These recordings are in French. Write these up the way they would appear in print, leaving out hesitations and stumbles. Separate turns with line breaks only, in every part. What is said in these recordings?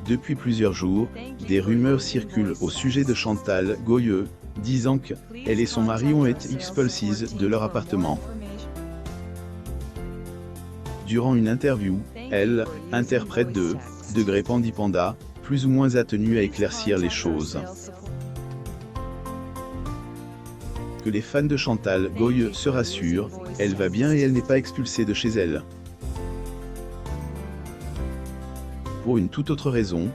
Depuis plusieurs jours, des rumeurs circulent au sujet de Chantal Goyeux, disant qu'elle et son mari ont été expulsés de leur appartement. Durant une interview, elle, interprète de Degré Pandipanda, plus ou moins a tenu à éclaircir les choses. Que les fans de Chantal Goyeux se rassurent, elle va bien et elle n'est pas expulsée de chez elle. Pour une toute autre raison,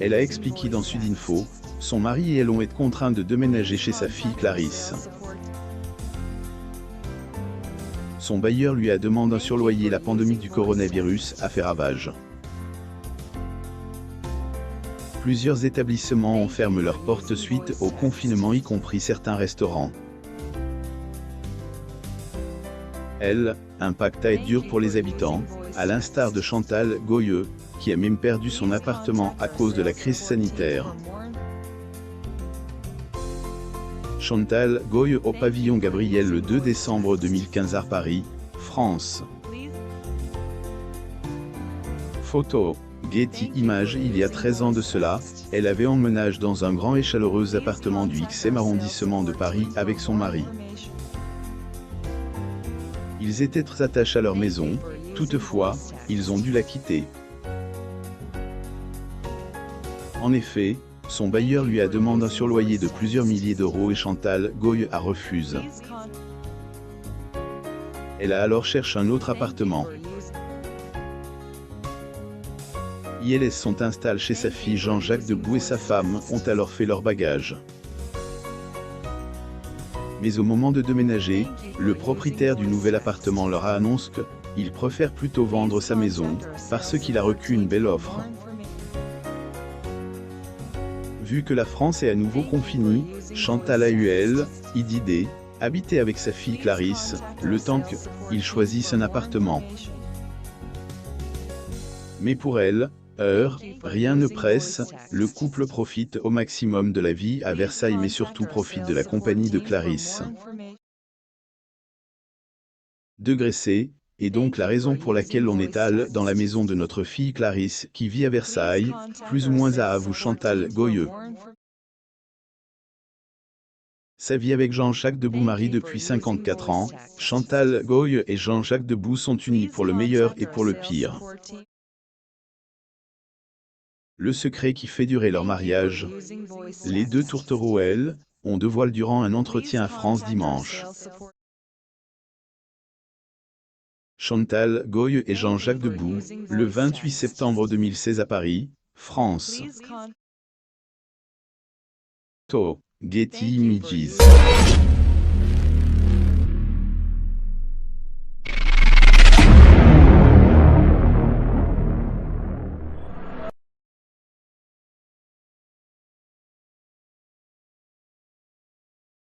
elle a expliqué dans Sudinfo, son mari et elle ont été contraints de déménager chez sa fille Clarisse. Son bailleur lui a demandé un surloyer. La pandémie du coronavirus a fait ravage. Plusieurs établissements ont fermé leurs portes suite au confinement, y compris certains restaurants. Impact a été dur pour les habitants, à l'instar de Chantal Goyeux, qui a même perdu son appartement à cause de la crise sanitaire. Chantal Goyeux au pavillon Gabriel le 2 décembre 2015 à Paris, France. Photo. Getty Images. Il y a 13 ans de cela, elle avait emménagé dans un grand et chaleureux appartement du 8e arrondissement de Paris avec son mari. Ils étaient très attachés à leur maison, toutefois, ils ont dû la quitter. En effet, son bailleur lui a demandé un surloyer de plusieurs milliers d'euros et Chantal Goyeux a refusé. Elle a alors cherché un autre appartement. Ils sont installés chez sa fille Jean-Jacques Debout et sa femme ont alors fait leur bagage. Mais au moment de déménager, le propriétaire du nouvel appartement leur a annoncé qu'il préfère plutôt vendre sa maison, parce qu'il a reçu une belle offre. Vu que la France est à nouveau confinée, Chantal a eu l'idée d'habiter avec sa fille Clarisse, le temps qu'ils choisissent un appartement. Mais pour elle, rien ne presse, le couple profite au maximum de la vie à Versailles mais surtout profite de la compagnie de Clarisse. Degré C, et donc la raison pour laquelle on est allé dans la maison de notre fille Clarisse qui vit à Versailles, plus ou moins à vous Chantal Goyeux. Sa vie avec Jean-Jacques Debout mari depuis 54 ans, Chantal Goyeux et Jean-Jacques Debout sont unis pour le meilleur et pour le pire. Le secret qui fait durer leur mariage. Les deux tourtereaux, ont dévoilé durant un entretien à France dimanche. Chantal Goyeux et Jean-Jacques Debout, le 28 septembre 2016 à Paris, France. Getty Images.